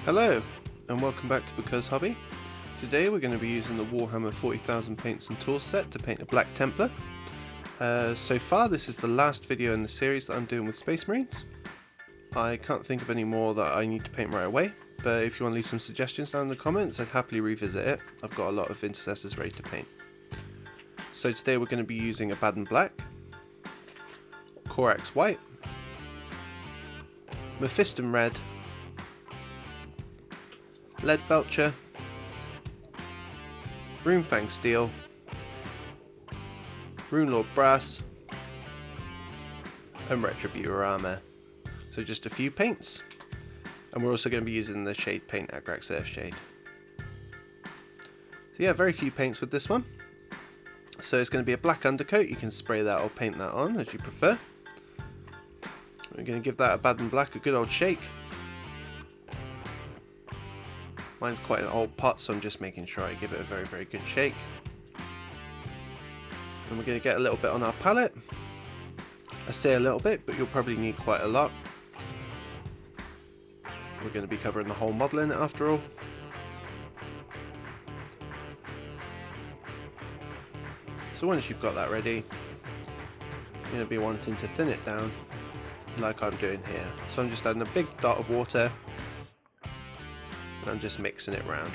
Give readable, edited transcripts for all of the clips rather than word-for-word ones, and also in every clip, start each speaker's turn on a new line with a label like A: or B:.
A: Hello, and welcome back to Because Hobby. Today we're going to be using the Warhammer 40,000 Paints and Tools set to paint a Black Templar. So far this is the last video in the series that I'm doing with Space Marines. I can't think of any more that I need to paint right away, but if you want to leave some suggestions down in the comments, I'd happily revisit it. I've got a lot of Intercessors ready to paint. So today we're going to be using a Baden Black, Corax White, Mephiston Red, Lead Belcher, Runefang Steel, Runelord Brass, and Retributor Armour. So just a few paints, and we're also going to be using the shade paint Agrax Earth Shade. So yeah, very few paints with this one. So it's going to be a black undercoat. You can spray that or paint that on as you prefer. We're going to give that a Baden Black a good old shake. Mine's quite an old pot, so I'm just making sure I give it a very good shake. And we're going to get a little bit on our palette. I say a little bit, but you'll probably need quite a lot. We're going to be covering the whole model in it after all. So once you've got that ready, you're going to be wanting to thin it down like I'm doing here. So I'm just adding a big dot of water and I'm just mixing it around.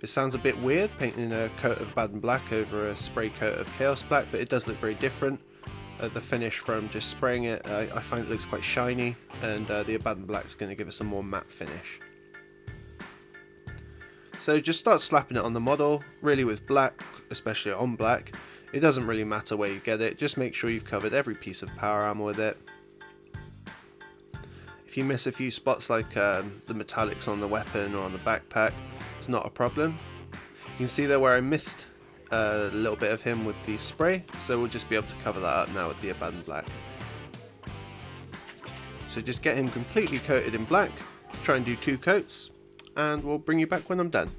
A: It sounds a bit weird painting a coat of Baden Black over a spray coat of Chaos Black, but it does look very different. The finish from just spraying it, I find it looks quite shiny, and the Baden Black is going to give us a more matte finish. So just start slapping it on the model, really with black, especially on black. It doesn't really matter where you get it, just make sure you've covered every piece of power armor with it. If you miss a few spots like the metallics on the weapon or on the backpack, it's not a problem. You can see there where I missed a little bit of him with the spray, so we'll just be able to cover that up now with the Baden Black. So just get him completely coated in black, try and do 2 coats, and we'll bring you back when I'm done.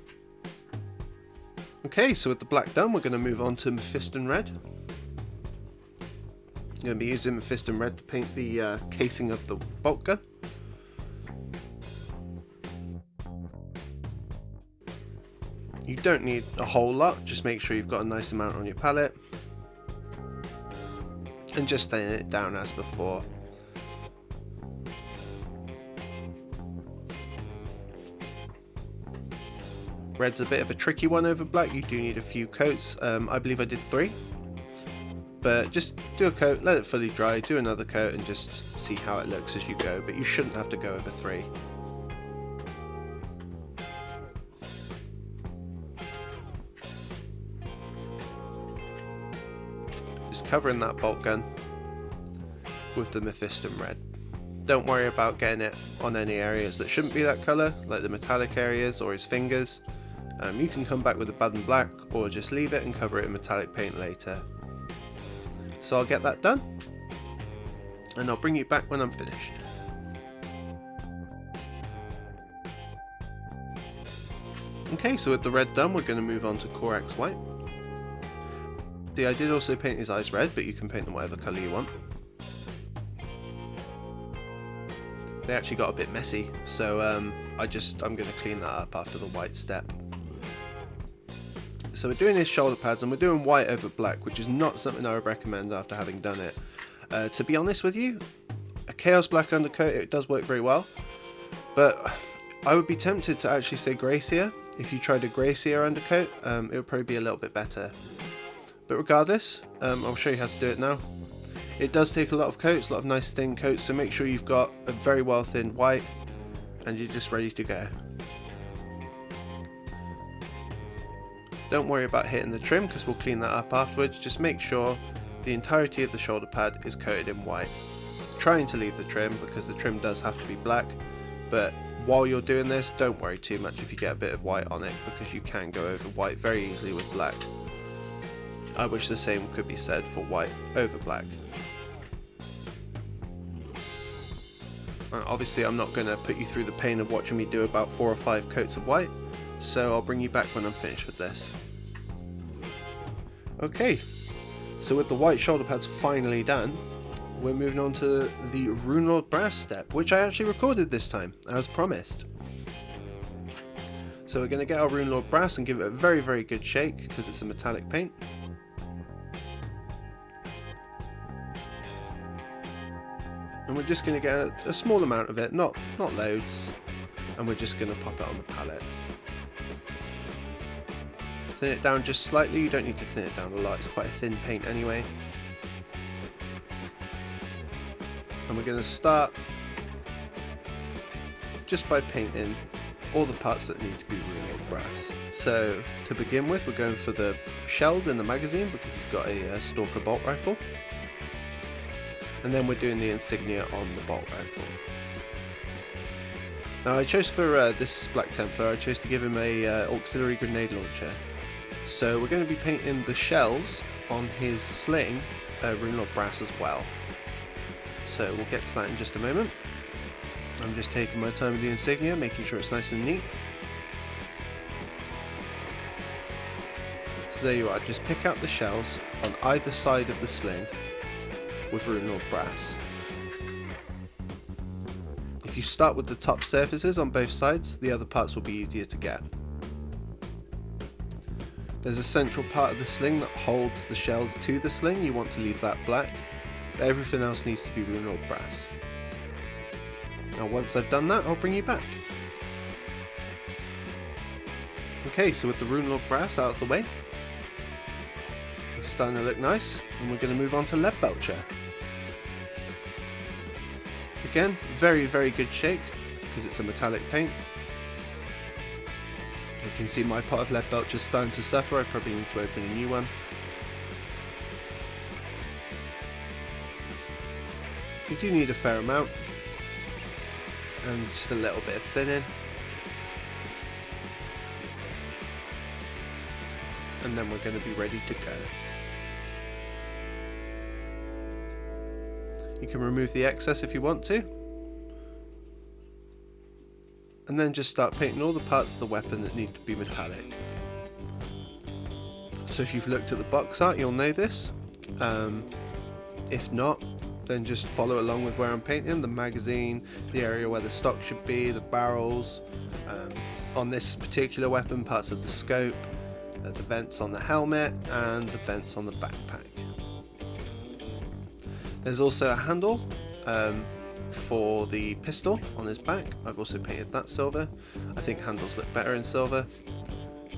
A: Okay, so with the black done, we're going to move on to Mephiston Red. I'm going to be using Mephiston Red to paint the casing of the bolt gun. You don't need a whole lot, just make sure you've got a nice amount on your palette. And just thin it down as before. Red's a bit of a tricky one over black, you do need a few coats. I believe I did 3. But just do a coat, let it fully dry, do another coat and just see how it looks as you go, but you shouldn't have to go over 3. Just covering that bolt gun with the Mephiston Red. Don't worry about getting it on any areas that shouldn't be that colour, like the metallic areas or his fingers. You can come back with a Baden Black or just leave it and cover it in metallic paint later. So I'll get that done and I'll bring you back when I'm finished. Okay, so with the red done, we're going to move on to Corax White. See, I did also paint his eyes red, but you can paint them whatever colour you want. They actually got a bit messy, so I'm going to clean that up after the white step. So we're doing his shoulder pads and we're doing white over black, which is not something I would recommend after having done it. To be honest with you, a Chaos Black undercoat, it does work very well, but I would be tempted to actually say Gracier. If you tried a Gracier undercoat, it would probably be a little bit better. But regardless, I'll show you how to do it now. It does take a lot of coats, a lot of nice thin coats, so make sure you've got a very well thinned white and you're just ready to go. Don't worry about hitting the trim because we'll clean that up afterwards. Just make sure the entirety of the shoulder pad is coated in white. Trying to leave the trim because the trim does have to be black, but while you're doing this, don't worry too much if you get a bit of white on it because you can go over white very easily with black. I wish the same could be said for white over black. Obviously I'm not going to put you through the pain of watching me do about 4 or 5 coats of white, so I'll bring you back when I'm finished with this. Okay, so with the white shoulder pads finally done, we're moving on to the Runelord Brass step, which I actually recorded this time, as promised. So we're going to get our Runelord Brass and give it a very, very good shake, because it's a metallic paint. And we're just going to get a small amount of it, not loads, and we're just going to pop it on the palette. Thin it down just slightly, you don't need to thin it down a lot, it's quite a thin paint anyway. And we're going to start just by painting all the parts that need to be Runelord Brass. So to begin with, we're going for the shells in the magazine because he's got a Stalker bolt rifle. And then we're doing the insignia on the bolt rifle. Now I chose for this Black Templar, I chose to give him a auxiliary grenade launcher. So we're going to be painting the shells on his sling Runelord Brass as well. So we'll get to that in just a moment. I'm just taking my time with the insignia, making sure it's nice and neat. So there you are, just pick out the shells on either side of the sling with Runelord Brass. If you start with the top surfaces on both sides, the other parts will be easier to get. There's a central part of the sling that holds the shells to the sling, you want to leave that black, but everything else needs to be Runelord Brass. Now once I've done that, I'll bring you back. Okay, so with the Runelord Brass out of the way, it's starting to look nice, and we're going to move on to Leadbelcher. Again, very, very good shake, because it's a metallic paint. You can see my pot of Leadbelcher is starting to suffer, I probably need to open a new one. You do need a fair amount, and just a little bit of thinning. And then we're going to be ready to go. You can remove the excess if you want to. And then just start painting all the parts of the weapon that need to be metallic. So if you've looked at the box art, you'll know this. If not, then just follow along with where I'm painting, the magazine, the area where the stock should be, the barrels, on this particular weapon, parts of the scope, the vents on the helmet, and the vents on the backpack. There's also a handle for the pistol on his back. I've also painted that silver. I think handles look better in silver,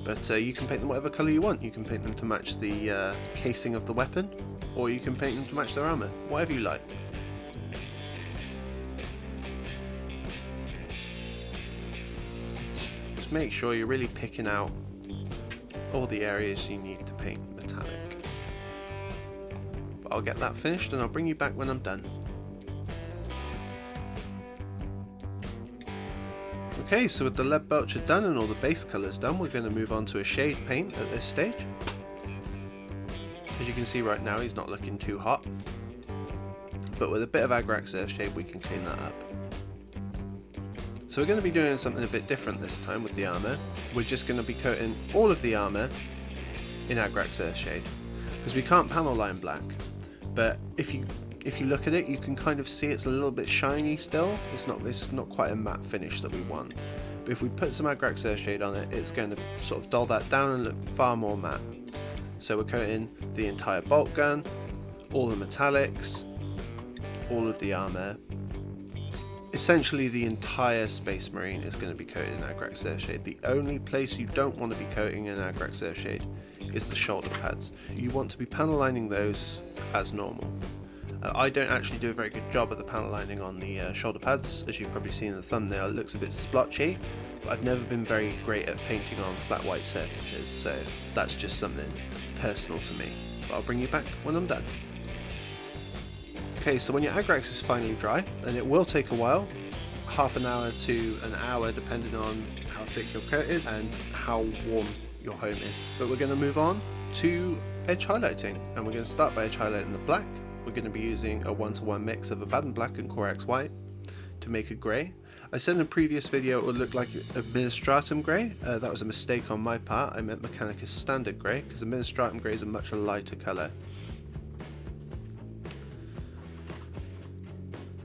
A: but you can paint them whatever colour you want. You can paint them to match the casing of the weapon, or you can paint them to match their armour, whatever you like. Just make sure you're really picking out all the areas you need to paint metallic. But I'll get that finished and I'll bring you back when I'm done. Okay, so with the Leadbelcher done and all the base colours done, we're going to move on to a shade paint at this stage. As you can see right now, he's not looking too hot, but with a bit of Agrax Earthshade we can clean that up. So we're going to be doing something a bit different this time with the armour. We're just going to be coating all of the armour in Agrax Earthshade, because we can't panel line black, but if you look at it, you can kind of see it's a little bit shiny still. It's not quite a matte finish that we want. But if we put some Agrax Earthshade on it, it's going to sort of dull that down and look far more matte. So we're coating the entire bolt gun, all the metallics, all of the armour. Essentially the entire Space Marine is going to be coated in Agrax Earthshade. The only place you don't want to be coating in Agrax Earthshade is the shoulder pads. You want to be panel lining those as normal. I don't actually do a very good job at the panel lining on the shoulder pads. As you've probably seen in the thumbnail, it looks a bit splotchy, but I've never been very great at painting on flat white surfaces, so that's just something personal to me. But I'll bring you back when I'm done. Okay, so when your Agrax is finally dry, and it will take a while, half an hour to an hour depending on how thick your coat is and how warm your home is. But we're going to move on to edge highlighting, and we're going to start by edge highlighting the black. We're going to be using a 1-to-1 mix of Abaddon Black and Corax White to make a grey. I said in a previous video it would look like Administratum Grey. That was a mistake on my part. I meant Mechanicus Standard Grey, because Administratum Grey is a much lighter colour.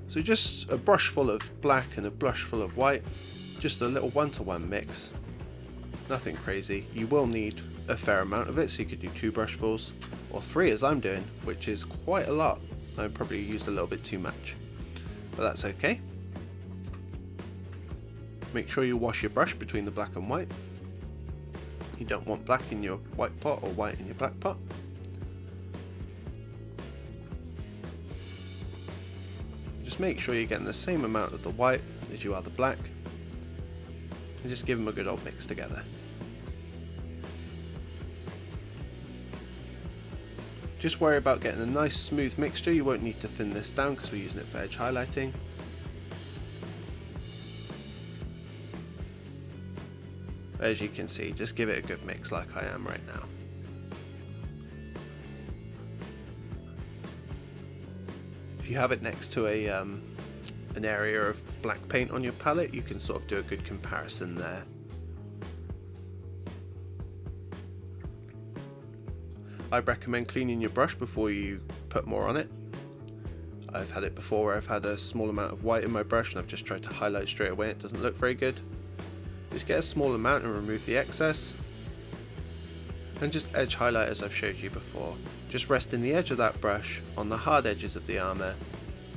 A: So just a brush full of black and a brush full of white, just a little 1-to-1 mix, nothing crazy. You will need a fair amount of it, so you could do 2 brushfuls or 3 as I'm doing, which is quite a lot. I probably used a little bit too much, but that's okay. Make sure you wash your brush between the black and white. You don't want black in your white pot or white in your black pot. Just make sure you're getting the same amount of the white as you are the black, and just give them a good old mix together. Just worry about getting a nice smooth mixture. You won't need to thin this down because we're using it for edge highlighting. As you can see, just give it a good mix like I am right now. If you have it next to an area of black paint on your palette, you can sort of do a good comparison there. I recommend cleaning your brush before you put more on it. I've had it before where I've had a small amount of white in my brush and I've just tried to highlight straight away. It doesn't look very good. Just get a small amount and remove the excess. And just edge highlight as I've showed you before. Just resting the edge of that brush on the hard edges of the armour,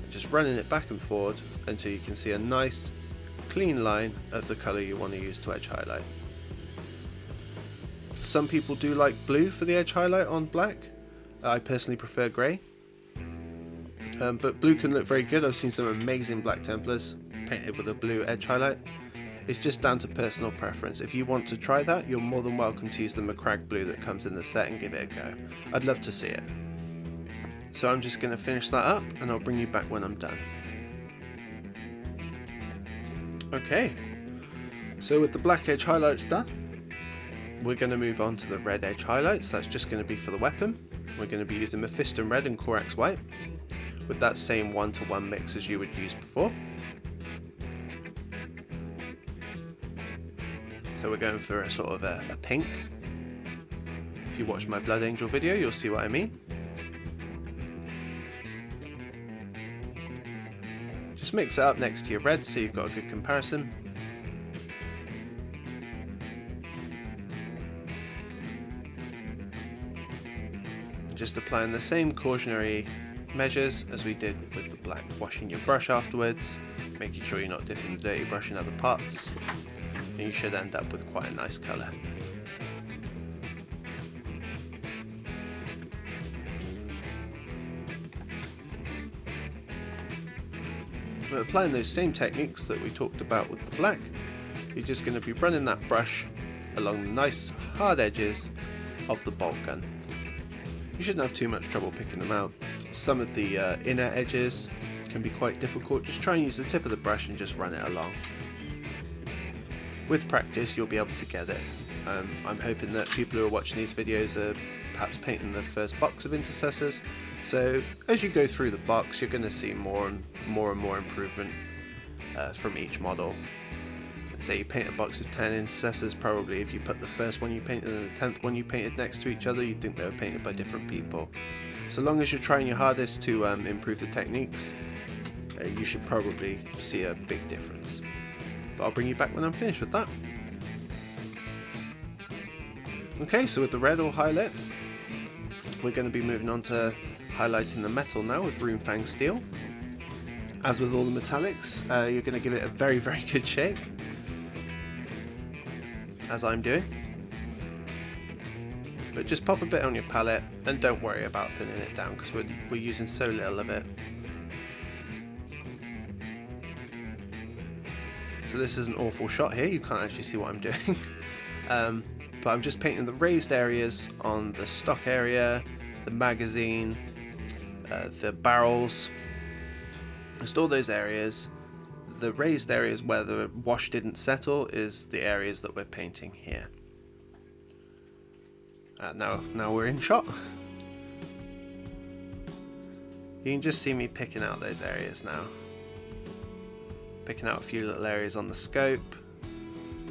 A: and just running it back and forward until you can see a nice clean line of the colour you want to use to edge highlight. Some people do like blue for the edge highlight on black. I personally prefer grey. But blue can look very good. I've seen some amazing Black Templars painted with a blue edge highlight. It's just down to personal preference. If you want to try that, you're more than welcome to use the Macragge blue that comes in the set and give it a go. I'd love to see it. So I'm just going to finish that up and I'll bring you back when I'm done. Okay, so with the black edge highlights done, we're going to move on to the red edge highlights. That's just going to be for the weapon. We're going to be using Mephiston red and Corax white with that same 1-to-1 mix as you would use before. So we're going for a sort of a pink. If you watch my Blood Angel video, you'll see what I mean. Just mix it up next to your red so you've got a good comparison. Just applying the same cautionary measures as we did with the black. Washing your brush afterwards, making sure you're not dipping the dirty brush in other pots. And you should end up with quite a nice colour. We're applying those same techniques that we talked about with the black. You're just going to be running that brush along the nice hard edges of the bolt gun. You shouldn't have too much trouble picking them out. Some of the inner edges can be quite difficult. Just try and use the tip of the brush and just run it along. With practice, you'll be able to get it. I'm hoping that people who are watching these videos are perhaps painting the first box of Intercessors. So as you go through the box, you're going to see more and more improvement from each model. Let's say you paint a box of 10 Intercessors, probably if you put the first one you painted and the 10th one you painted next to each other, you'd think they were painted by different people. So long as you're trying your hardest to improve the techniques, you should probably see a big difference. But I'll bring you back when I'm finished with that. Okay, so with the red all highlight, we're going to be moving on to highlighting the metal now with Runefang steel. As with all the metallics, you're going to give it a very, very good shake, as I'm doing. But just pop a bit on your palette and don't worry about thinning it down because we're using so little of it. So this is an awful shot here, you can't actually see what I'm doing. But I'm just painting the raised areas on the stock area, the magazine, the barrels, just all those areas. The raised areas where the wash didn't settle is the areas that we're painting here. Now we're in shot. You can just see me picking out those areas now. Picking out a few little areas on the scope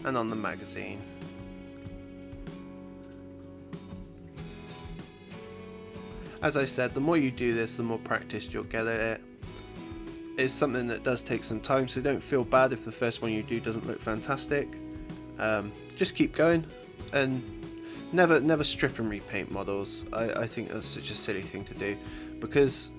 A: and on the magazine. As I said, the more you do this, the more practiced you'll get at it. it's something that does take some time, so don't feel bad if the first one you do doesn't look fantastic. Just keep going, and never strip and repaint models. I think that's such a silly thing to do, because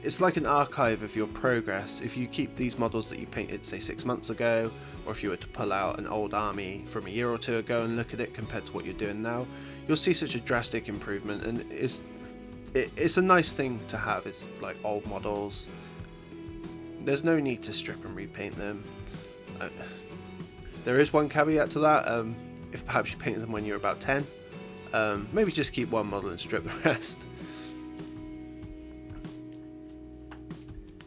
A: it's like an archive of your progress. If you keep these models that you painted, say 6 months ago, or if you were to pull out an old army from a year or two ago and look at it compared to what you're doing now, you'll see such a drastic improvement. And it's a nice thing to have. It's like old models. There's no need to strip and repaint them. There is one caveat to that. If perhaps you painted them when you were about 10, maybe just keep one model and strip the rest.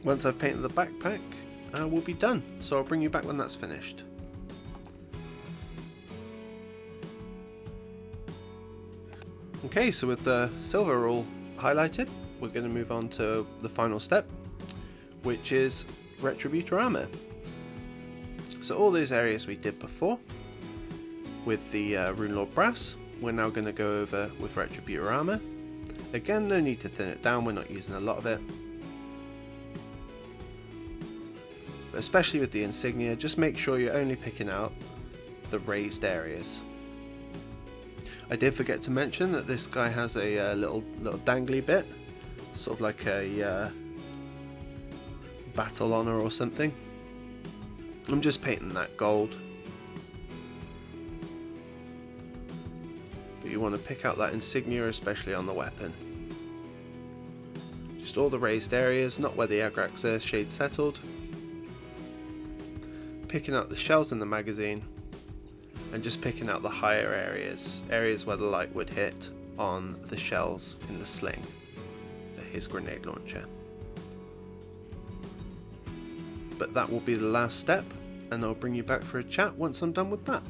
A: Once I've painted the backpack, we'll be done, so I'll bring you back when that's finished. Okay, so with the silver all highlighted, we're going to move on to the final step, which is Retributor armor. So all those areas we did before with the Runelord brass, we're now going to go over with Retributor armor. Again, no need to thin it down, we're not using a lot of it. But especially with the insignia, just make sure you're only picking out the raised areas. I did forget to mention that this guy has a little dangly bit, sort of like a battle honor or something. I'm just painting that gold. But you want to pick out that insignia, especially on the weapon. Just all the raised areas, not where the agrax are shade settled. Picking out the shells in the magazine, and just picking out the higher areas where the light would hit on the shells in the sling for his grenade launcher. But that will be the last step, and I'll bring you back for a chat once I'm done with that.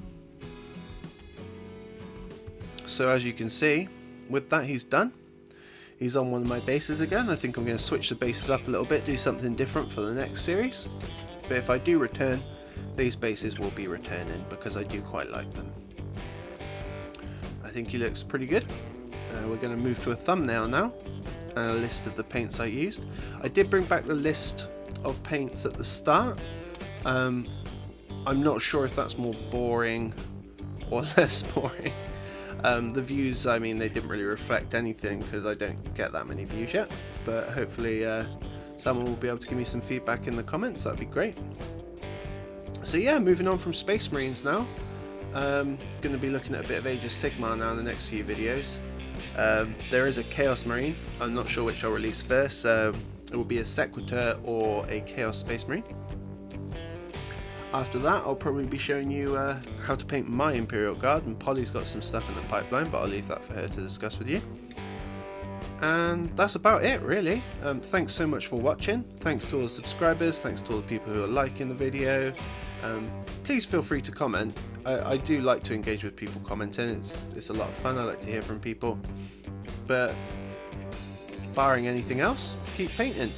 A: So as you can see, with that he's done. He's on one of my bases again. I think I'm going to switch the bases up a little bit, do something different for the next series. But if I do return, these bases will be returning because I do quite like them. I think he looks pretty good. We're going to move to a thumbnail now and a list of the paints I used. I did bring back the list of paints at the start. I'm not sure if that's more boring or less boring. The views, I mean, they didn't really reflect anything because I don't get that many views yet, but hopefully someone will be able to give me some feedback in the comments. That'd be great. So yeah, moving on from Space Marines now. Going to be looking at a bit of Age of Sigmar now in the next few videos. There is a Chaos Marine. I'm not sure which I'll release first. It will be a Sequitur or a Chaos Space Marine. After that, I'll probably be showing you how to paint my Imperial Guard, and Polly's got some stuff in the pipeline, but I'll leave that for her to discuss with you. And that's about it, really. Thanks so much for watching. Thanks to all the subscribers. Thanks to all the people who are liking the video. Please feel free to comment. I do like to engage with people commenting. It's a lot of fun. I like to hear from people. But barring anything else, keep painting.